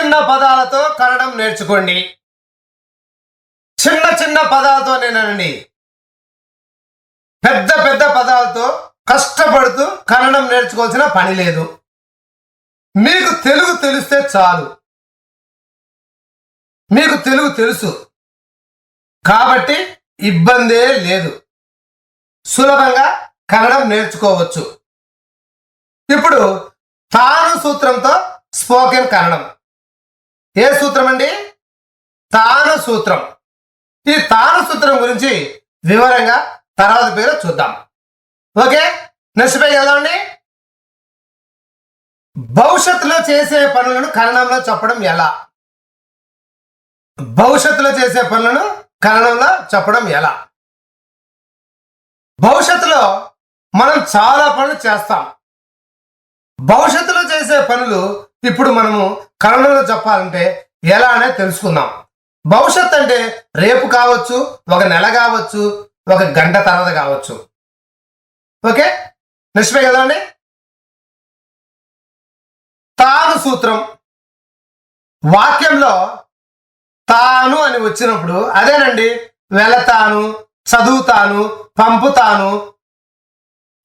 చిన్న పదాలతో కన్నడం నేర్చుకోండి. చిన్న చిన్న పదాలతో నేనండి, పెద్ద పెద్ద పదాలతో కష్టపడుతూ కన్నడం నేర్చుకోవాల్సిన పని లేదు. మీకు తెలుగు తెలిస్తే చాలు. మీకు తెలుగు తెలుసు కాబట్టి ఇబ్బందే లేదు. సులభంగా కన్నడం నేర్చుకోవచ్చు. ఇప్పుడు తాను సూత్రంతో స్పోకెన్ కన్నడం. ఏ సూత్రం అండి? తాను సూత్రం. ఈ తాను సూత్రం గురించి వివరంగా తర్వాత పేరు చూద్దాం. ఓకే, నెక్స్ట్ పేజ్ చదవండి. భవిష్యత్తులో చేసే పనులను కన్నడంలో చెప్పడం ఎలా? భవిష్యత్తులో చేసే పనులను కన్నడంలో చెప్పడం ఎలా? భవిష్యత్తులో మనం చాలా పనులు చేస్తాం. భవిష్యత్తులో చేసే పనులు ఇప్పుడు మనము కన్నడంలో చెప్పాలంటే ఎలా అనేది తెలుసుకుందాం. భవిష్యత్ అంటే రేపు కావచ్చు, ఒక నెల కావచ్చు, ఒక గంట తర్వాత కావచ్చు. ఓకే, నెక్స్ట్ పేజ్ కదండి. తాను సూత్రం. వాక్యంలో తాను అని వచ్చినప్పుడు అదేనండి, వెళతాను, చదువుతాను, పంపుతాను,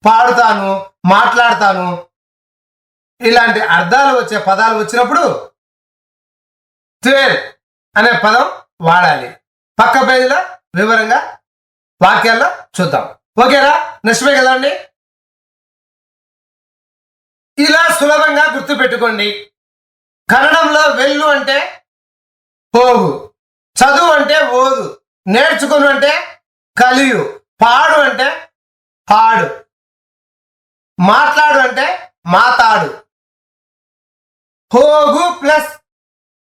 పాడుతాను, మాట్లాడతాను, ఇలాంటి అర్థాలు వచ్చే పదాలు వచ్చినప్పుడు ట్రైన్ అనే పదం వాడాలి. పక్క పేజీలో వివరంగా వాక్యాల్లో చూద్దాం. ఓకేనా? నెక్స్ట్ పేజ్ కదండి. ఇలా సులభంగా గుర్తుపెట్టుకోండి. కన్నడంలో వెళ్ళు అంటే పోగు, చదువు అంటే ఓదు, నేర్చుకును అంటే కలియు, పాడు అంటే పాడు, మాట్లాడు అంటే మాతాడు. పోగు ప్లస్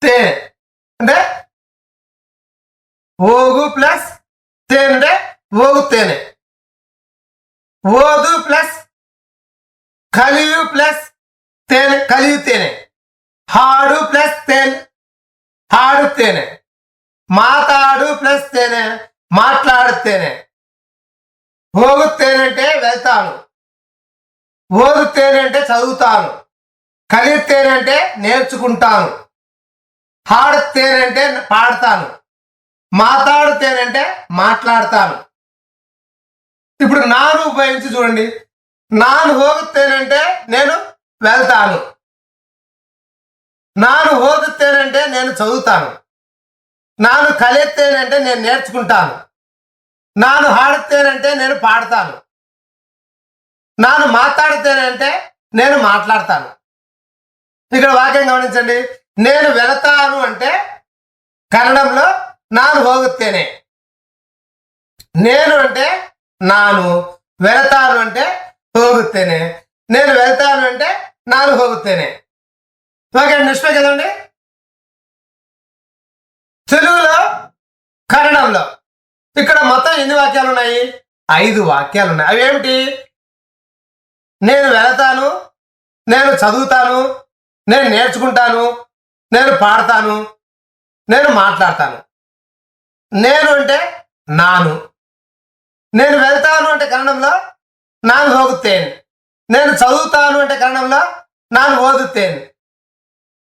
తేనె అంటే ఓగు ప్లస్ తేనె అంటే ఓగు తేనె. ఓదు ప్లస్ కలియు ప్లస్ తేనె కలియు తేనె. హాడు ప్లస్ తేనె హాడు తేనె. మాతాడు ప్లస్ తేనె మాట్లాడు తేనె. ఓగు తేనె అంటే వెళ్తాను, ఓదు తేనె అంటే చదువుతాను, కలియు తేనె అంటే నేర్చుకుంటాను, హాడు తేనె అంటే పాడతాను, మాతాడు తేనె అంటే మాట్లాడతాను. ఇప్పుడు నాను ఉపయోగించి చూడండి. నాను హోగుతేనే అంటే నేను వెళ్తాను, నాను హోగుతేనే అంటే నేను చదువుతాను, నాను కలియత్తేనే అంటే నేను నేర్చుకుంటాను, నాను హాడుతేనే అంటే నేను పాడతాను, నాను మాట్లాడితేనే అంటే నేను మాట్లాడతాను. ఇక్కడ వాక్యం గమనించండి. నేను వెళతాను అంటే కన్నడంలో నాను హోగుతేనే. నేను అంటే నాను, వెళతాను అంటే హోగుతేనే. నేను వెళ్తాను అంటే నాను హోగుతేనే. ఓకే, నెక్స్ట్ పేజ్ కదండి. తెలుగులో కన్నడంలో ఇక్కడ మొత్తం ఎన్ని వాక్యాలు ఉన్నాయి? 5 వాక్యాలు ఉన్నాయి. అవి ఏమిటి? నేను వెళతాను, నేను చదువుతాను, నేను నేర్చుకుంటాను, నేను పాడతాను, నేను మాట్లాడతాను. నేను అంటే నాను. నేను వెళ్తాను అంటే కన్నడంలో నాను హోగుతేన్. నేను చదువుతాను అంటే కన్నడంలో నాను ఓదుతేన్.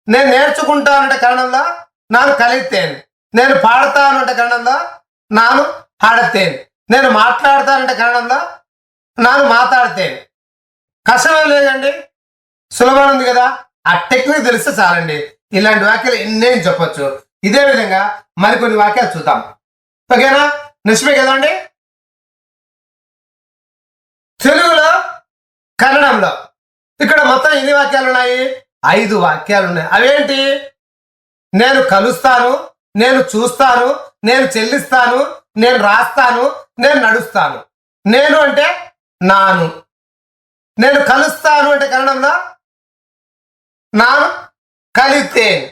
నేను నేర్చుకుంటాను అంటే కన్నడంలో నాను కలిగితేన్. నేను పాడతాను అంటే కన్నడంలో నాను హాడతేన్. నేను మాట్లాడతానంటే కన్నడంలో నాను మాట్లాడతేన్. కష్టమేం లేదండి, సులభం ఉంది కదా. ఆ టెక్నిక్ తెలిస్తే చాలండి. ఇలాంటి వాక్యాలు ఎన్నేం చెప్పొచ్చు. ఇదే విధంగా మరికొన్ని వాక్యాలు చూద్దాం. ఓకేనా? నెక్స్ట్ పేజ్ కదండి. తెలుగులో కన్నడంలో ఇక్కడ మొత్తం ఎన్ని వాక్యాలు ఉన్నాయి? 5 వాక్యాలు ఉన్నాయి. అవేంటి? నేను కలుస్తాను, నేను చూస్తాను, నేను చెల్లిస్తాను, నేను రాస్తాను, నేను నడుస్తాను. నేను అంటే నాను. నేను కలుస్తాను అంటే కన్నడంలో నాను కలితేన్.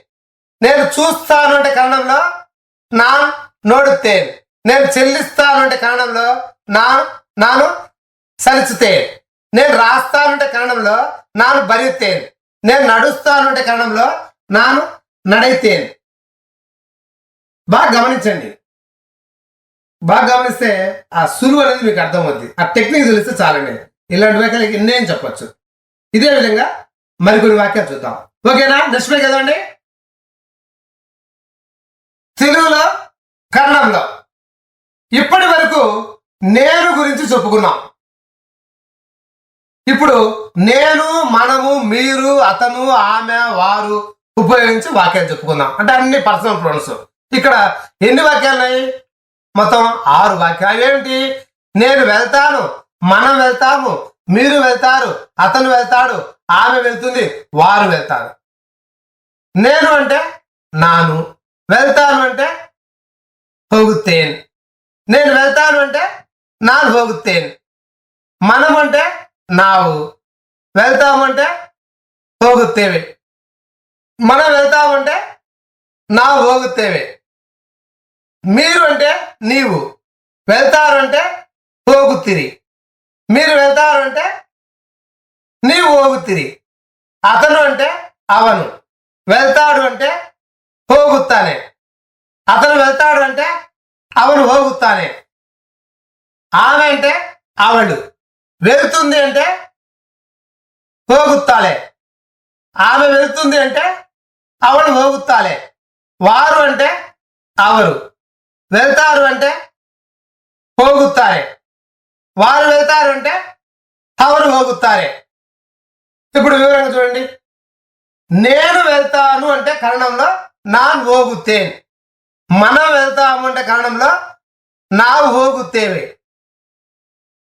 నేను చూస్తాను అంటే కన్నడంలో నాన్ నోడుతేన్. నేను చెల్లిస్తాను అంటే కన్నడంలో నాను సలిచుతేన్. నేను రాస్తానంటే కన్నడంలో నాను బరితేన్. నేను నడుస్తాను అంటే కన్నడంలో నాను నడైతేన్. బాగా గమనించండి. బాగా గమనిస్తే ఆ సులువు అనేది మీకు అర్థమవుద్ది. ఆ టెక్నిక్ తెలిస్తే చాలండి. ఇలాంటి వాక్యాలు ఎన్నేం చెప్పొచ్చు. ఇదే విధంగా మరికొన్ని వాక్యాలు చూద్దాం. ఓకేనా? నెక్స్ట్ పేజ్ కదండి. తెలుగులో కన్నడంలో ఇప్పటి వరకు నేను గురించి చెప్పుకున్నాం. ఇప్పుడు నేను, మనము, మీరు, అతను, ఆమె, వారు ఉపయోగించి వాక్యాలు చెప్పుకుందాం. అంటే అన్ని పర్సనల్ ప్రొనౌన్స్. ఇక్కడ ఎన్ని వాక్యాలు ఉన్నాయి? మొత్తం 6 వాక్యాలు. అవేమిటి? నేను వెళ్తాను, మనం వెళ్తాము, మీరు వెళ్తారు, అతను వెళ్తాడు, ఆమె వెళ్తుంది, వారు వెళ్తారు. నేను అంటే నాను, వెళ్తాను అంటే హోగుతేన్, నేను వెళ్తాను అంటే నాను హోగుతేన్, మనం అంటే నావు, వెళ్తామంటే హోగుతేవే, మనం వెళ్తామంటే నావు హోగుతేవే, మీరు అంటే నీవు, వెళ్తారు అంటే హోగుతిరి, మీరు వెళ్తారు అంటే నీవు హోగుతిరి, అతను అంటే అవను, వెళ్తాడు అంటే హోగుతానే, అతను వెళ్తాడు అంటే అవను హోగుతానే, ఆమె అంటే అవಳು, వెళ్తుంది అంటే హోగుతాలే, ఆమె వెళ్తుంది అంటే అవಳು హోగుతాలే, వారు అంటే అవరు, వెళ్తారు అంటే హోగుతారే, వారు వెళ్తారు అంటే అవరు హోగుతారే. ఇప్పుడు వివరంగా చూడండి. నేను వెళ్తాను అంటే కన్నడంలో నాన్ హోగుతేన్, మనం వెళ్తాము అంటే కన్నడంలో నావు హోగుతేవే,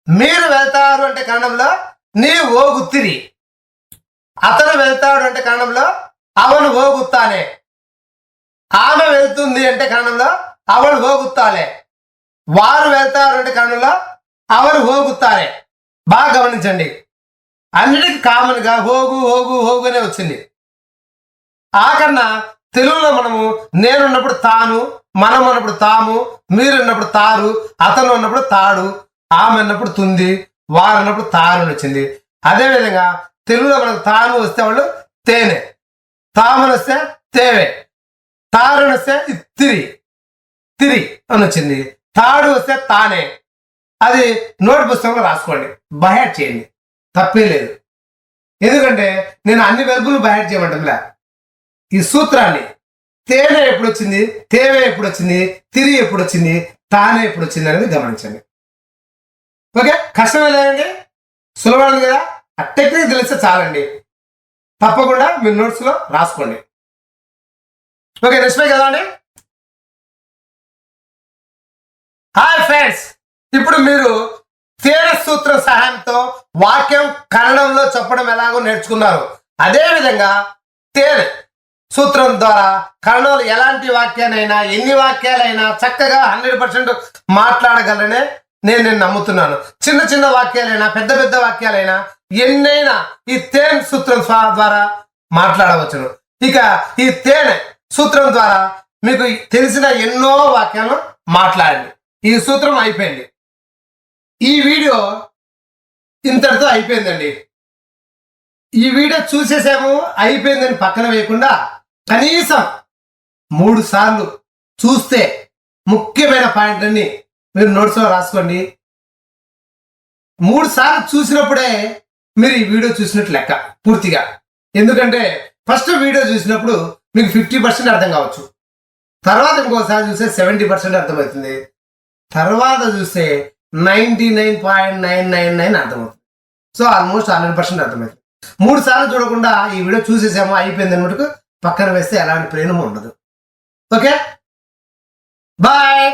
మీరు వెళ్తారు అంటే కన్నడంలో నీవు హోగుతిరి, అతను వెళ్తాడు అంటే కన్నడంలో అవను హోగుతానే, ఆమె వెళ్తుంది అంటే కన్నడంలో అవಳು హోగుతాలే, వారు వెళ్తారు అంటే కన్నడంలో అవరు హోగుతారే. బాగా గమనించండి. అన్నిటికీ కామన్ గా హోగు హోగు హోగు అనే వచ్చింది. ఆఖరణ తెలుగులో మనము నేను ఉన్నప్పుడు తాను, మనం ఉన్నప్పుడు తాము, మీరు ఉన్నప్పుడు తారు, అతను ఉన్నప్పుడు తాడు, ఆమె ఉన్నప్పుడు తుంది, వారు ఉన్నప్పుడు తారు అని వచ్చింది. అదేవిధంగా తెలుగులో మనకు తాను వస్తే వాళ్ళు తేనె, తామని వస్తే తేవే, తారని వస్తే తిరి తిరి అని వచ్చింది. తాడు వస్తే తానే. అది నోట్ పుస్తకంలో రాసుకోండి, బైహార్ట్ చేయండి, తప్పే లేదు. ఎందుకంటే నేను అన్ని వెర్బులు బైహార్ట్ చేయమంటంలే. ఈ సూత్రాన్ని తేనె ఎప్పుడు వచ్చింది, తేవే ఎప్పుడు వచ్చింది, తిరి ఎప్పుడు వచ్చింది, తానే ఎప్పుడు వచ్చింది అనేది గమనించండి. ఓకే, కష్టమే లేదండి, సులభం కదా. ఆ టెక్నిక్ తెలిస్తే చాలండి. తప్పకుండా మీ నోట్స్ లో రాసుకోండి. ఓకే, నిజమే కదా అండి. హాయ్ ఫ్రెండ్స్, ఇప్పుడు మీరు తేనె సూత్రం సహాయంతో వాక్యం కన్నడంలో చెప్పడం ఎలాగో నేర్చుకున్నారు. అదే విధంగా తేనె సూత్రం ద్వారా కన్నడంలో ఎలాంటి వాక్యాలైనా, ఎన్ని వాక్యాలైనా చక్కగా 100% మాట్లాడగలనే నేను నమ్ముతున్నాను. చిన్న చిన్న వాక్యాలైనా, పెద్ద పెద్ద వాక్యాలైనా, ఎన్నైనా ఈ తేనె సూత్రం ద్వారా మాట్లాడవచ్చును. ఇక ఈ తేనె సూత్రం ద్వారా మీకు తెలిసిన ఎన్నో వాక్యాలను మాట్లాడండి. ఈ సూత్రం అయిపోయింది. ఈ వీడియో ఇంతటితో అయిపోయిందండి. ఈ వీడియో చూసేసాము అయిపోయిందని పక్కన వేయకుండా కనీసం 3 సార్లు చూస్తే ముఖ్యమైన పాయింట్లన్నీ మీరు నోట్స్లో రాసుకోండి. 3 సార్లు చూసినప్పుడే మీరు ఈ వీడియో చూసినట్టు లెక్క పూర్తిగా. ఎందుకంటే ఫస్ట్ వీడియో చూసినప్పుడు మీకు 50% అర్థం కావచ్చు, తర్వాత ఇంకోసారి చూస్తే 70% అర్థమవుతుంది, తర్వాత చూస్తే 99.999 అర్థమవుతుంది. సో ఆల్మోస్ట్ 100% అర్థమవుతుంది. 3 సార్లు చూడకుండా ఈ వీడియో చూసేసామో అయిపోయింది అన్నట్టుకు పక్కన వేస్తే ఎలాంటి ప్రయోజనం ఉండదు. Okay, bye.